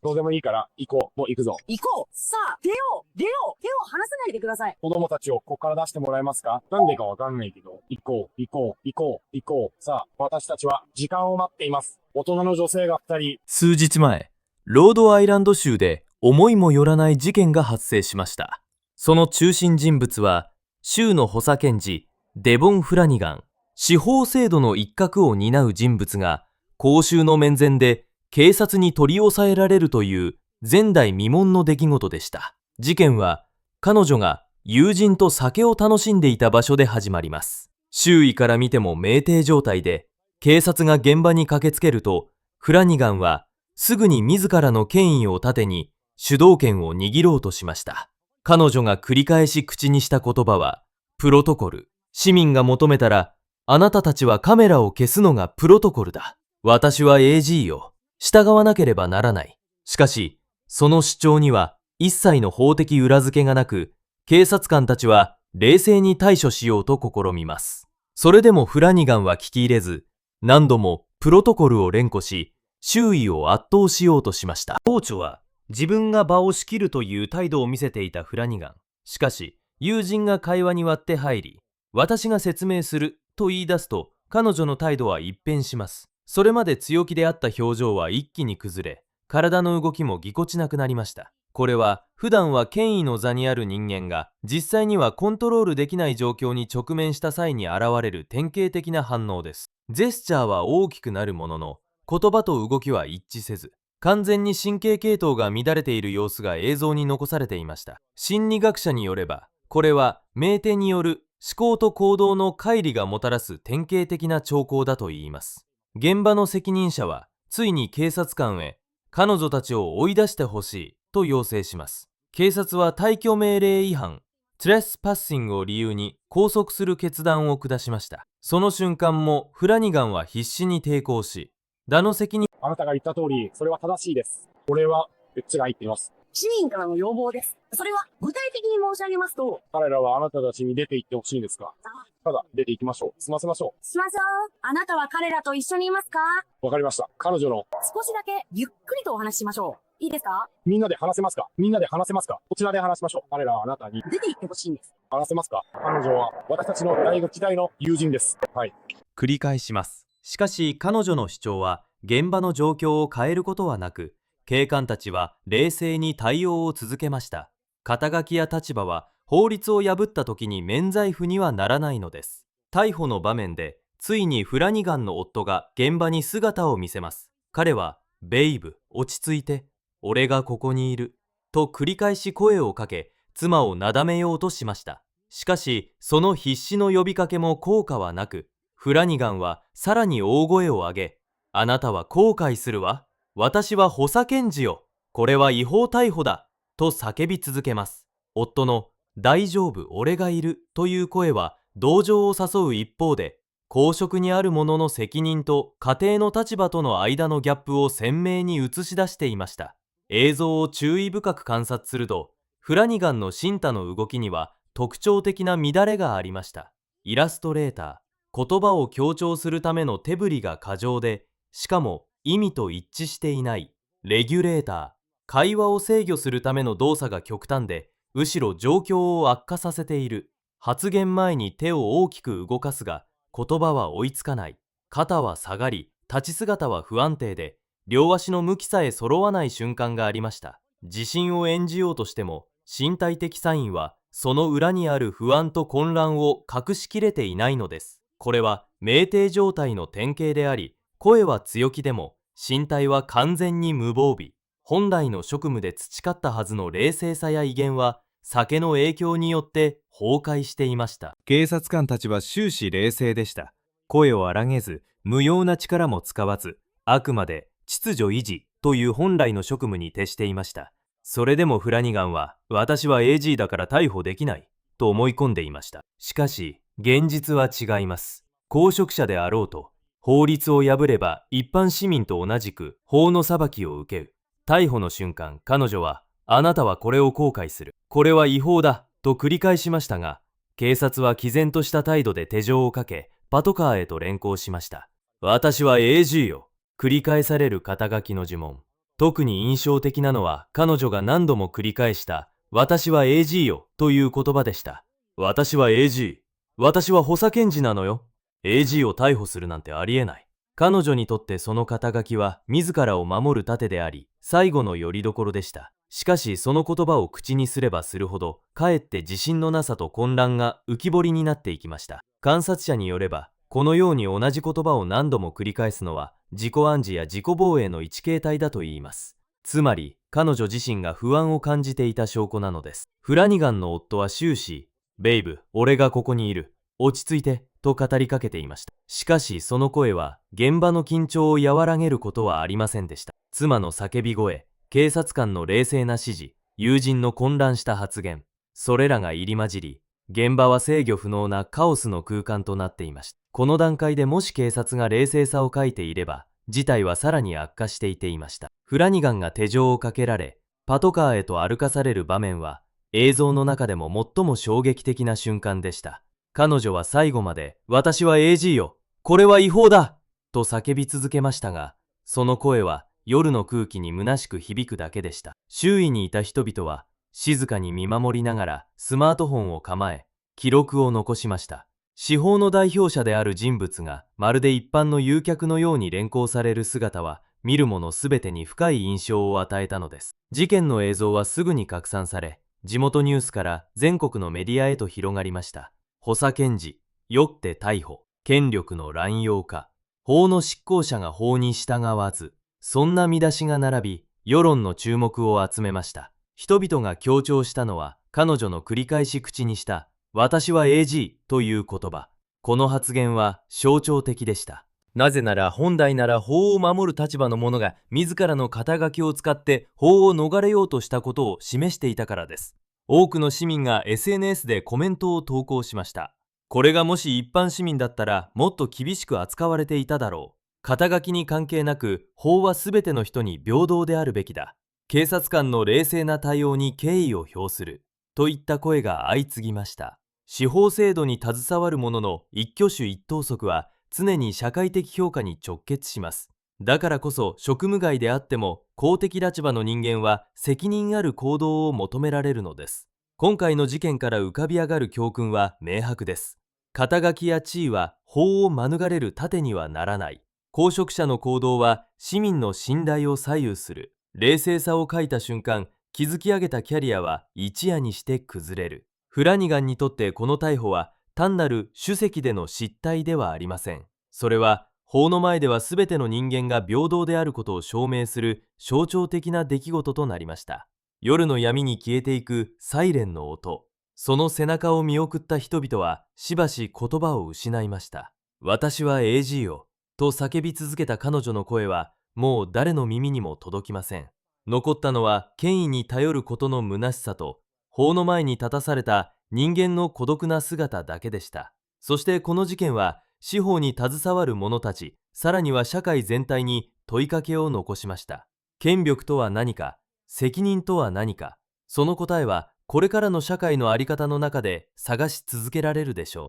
どうでもいいから、行こう。もう行くぞ。行こう。さあ、出よう。出よう。手を離さないでください。子供たちをここから出してもらえますか？なんでかわかんないけど、行こう、行こう、行こう、行こう。さあ、私たちは時間を待っています。大人の女性が2人。数日前、ロードアイランド州で思いもよらない事件が発生しました。その中心人物は、州の補佐検事、デボン・フラニガン。司法制度の一角を担う人物が、公衆の面前で警察に取り押さえられるという前代未聞の出来事でした。事件は、彼女が友人と酒を楽しんでいた場所で始まります。周囲から見ても酩酊状態で、警察が現場に駆けつけると、フラニガンはすぐに自らの権威を盾に主導権を握ろうとしました。彼女が繰り返し口にした言葉は、プロトコル。市民が求めたら、あなたたちはカメラを消すのがプロトコルだ。私は AG よ。従わなければならない。しかし、その主張には一切の法的裏付けがなく、警察官たちは冷静に対処しようと試みます。それでもフラニガンは聞き入れず、何度もプロトコルを連呼し、周囲を圧倒しようとしました。当初は自分が場を仕切るという態度を見せていたフラニガン。しかし、友人が会話に割って入り、私が説明すると言い出すと、彼女の態度は一変します。それまで強気であった表情は一気に崩れ、体の動きもぎこちなくなりました。これは普段は権威の座にある人間が実際にはコントロールできない状況に直面した際に現れる典型的な反応です。ジェスチャーは大きくなるものの、言葉と動きは一致せず、完全に神経系統が乱れている様子が映像に残されていました。心理学者によれば、これは酩酊による思考と行動の乖離がもたらす典型的な兆候だといいます。現場の責任者はついに警察官へ彼女たちを追い出してほしいと要請します。警察は退去命令違反トレスパッシングを理由に拘束する決断を下しました。その瞬間もフラニガンは必死に抵抗し、打の責任。あなたが言った通り、それは正しいです。これは、うちが言っています。市民からの要望です。それは具体的に申し上げますと、彼らはあなたたちに出て行ってほしいんですか？ただ、出て行きましょう。済ませましょしましょう。あなたは彼らと一緒にいますか？う。わかりました。彼女の、少しだけゆっくりとお話ししましょう。いいですか？みんなで話せますか？みんなで話せますか？こちらで話しましょう。彼らはあなたに出て行ってほしいんです。話せますか？彼女は私たちの大学時代の友人です。はい。繰り返します。しかし彼女の主張は現場の状況を変えることはなく、警官たちは冷静に対応を続けました。肩書きや立場は法律を破った時に免罪符にはならないのです。逮捕の場面でついにフラニガンの夫が現場に姿を見せます。彼はベイブ、落ち着いて、俺がここにいると繰り返し声をかけ、妻をなだめようとしました。しかしその必死の呼びかけも効果はなく、フラニガンはさらに大声を上げ、あなたは後悔するわ。私は補佐検事よ。これは違法逮捕だ。と叫び続けます。夫の大丈夫、俺がいるという声は同情を誘う一方で、公職にある者の責任と家庭の立場との間のギャップを鮮明に映し出していました。映像を注意深く観察すると、フラニガンの身体の動きには特徴的な乱れがありました。イラストレーター、言葉を強調するための手振りが過剰で、しかも意味と一致していない。レギュレーター、会話を制御するための動作が極端で、むしろ状況を悪化させている。発言前に手を大きく動かすが、言葉は追いつかない。肩は下がり、立ち姿は不安定で、両足の向きさえ揃わない瞬間がありました。自信を演じようとしても、身体的サインはその裏にある不安と混乱を隠しきれていないのです。これは酩酊状態の典型であり、声は強気でも身体は完全に無防備。本来の職務で培ったはずの冷静さや威厳は酒の影響によって崩壊していました。警察官たちは終始冷静でした。声を荒げず、無用な力も使わず、あくまで秩序維持という本来の職務に徹していました。それでもフラニガンは、私は AG だから逮捕できないと思い込んでいました。しかし現実は違います。公職者であろうと、法律を破れば一般市民と同じく法の裁きを受ける。逮捕の瞬間、彼女は、あなたはこれを後悔する。これは違法だと繰り返しましたが、警察は毅然とした態度で手錠をかけ、パトカーへと連行しました。私は AG よ。繰り返される肩書きの呪文。特に印象的なのは彼女が何度も繰り返した私は AG よという言葉でした。私は AG。私は補佐検事なのよ。AG を逮捕するなんてありえない。彼女にとってその肩書きは自らを守る盾であり、最後の拠り所でした。しかしその言葉を口にすればするほど、かえって自信のなさと混乱が浮き彫りになっていきました。観察者によれば、このように同じ言葉を何度も繰り返すのは、自己暗示や自己防衛の一形態だといいます。つまり、彼女自身が不安を感じていた証拠なのです。フラニガンの夫は終始、ベイブ、俺がここにいる。落ち着いて、と語りかけていました。しかしその声は、現場の緊張を和らげることはありませんでした。妻の叫び声、警察官の冷静な指示、友人の混乱した発言、それらが入り混じり、現場は制御不能なカオスの空間となっていました。この段階でもし警察が冷静さを欠いていれば、事態はさらに悪化していていました。フラニガンが手錠をかけられ、パトカーへと歩かされる場面は、映像の中でも最も衝撃的な瞬間でした。彼女は最後まで、私は AG よ、これは違法だと叫び続けましたが、その声は夜の空気に虚しく響くだけでした。周囲にいた人々は、静かに見守りながらスマートフォンを構え、記録を残しました。司法の代表者である人物が、まるで一般の遊客のように連行される姿は、見る者すべてに深い印象を与えたのです。事件の映像はすぐに拡散され、地元ニュースから全国のメディアへと広がりました。補佐検事、よって逮捕、権力の乱用か、法の執行者が法に従わず、そんな見出しが並び、世論の注目を集めました。人々が強調したのは、彼女の繰り返し口にした、私は AG という言葉。この発言は象徴的でした。なぜなら本来なら法を守る立場の者が自らの肩書きを使って法を逃れようとしたことを示していたからです。多くの市民が SNS でコメントを投稿しました。これがもし一般市民だったらもっと厳しく扱われていただろう。肩書きに関係なく法はすべての人に平等であるべきだ。警察官の冷静な対応に敬意を表する。といった声が相次ぎました。司法制度に携わる者の一挙手一投足は常に社会的評価に直結します。だからこそ職務外であっても公的立場の人間は責任ある行動を求められるのです。今回の事件から浮かび上がる教訓は明白です。肩書きや地位は法を免れる盾にはならない。公職者の行動は市民の信頼を左右する。冷静さを欠いた瞬間、築き上げたキャリアは一夜にして崩れる。フラニガンにとってこの逮捕は単なる主席での失態ではありません。それは法の前では全ての人間が平等であることを証明する象徴的な出来事となりました。夜の闇に消えていくサイレンの音。その背中を見送った人々はしばし言葉を失いました。私は AG よ、と叫び続けた彼女の声はもう誰の耳にも届きません。残ったのは権威に頼ることの虚しさと、法の前に立たされた人間の孤独な姿だけでした。そしてこの事件は司法に携わる者たち、さらには社会全体に問いかけを残しました。権力とは何か、責任とは何か、その答えはこれからの社会の在り方の中で探し続けられるでしょう。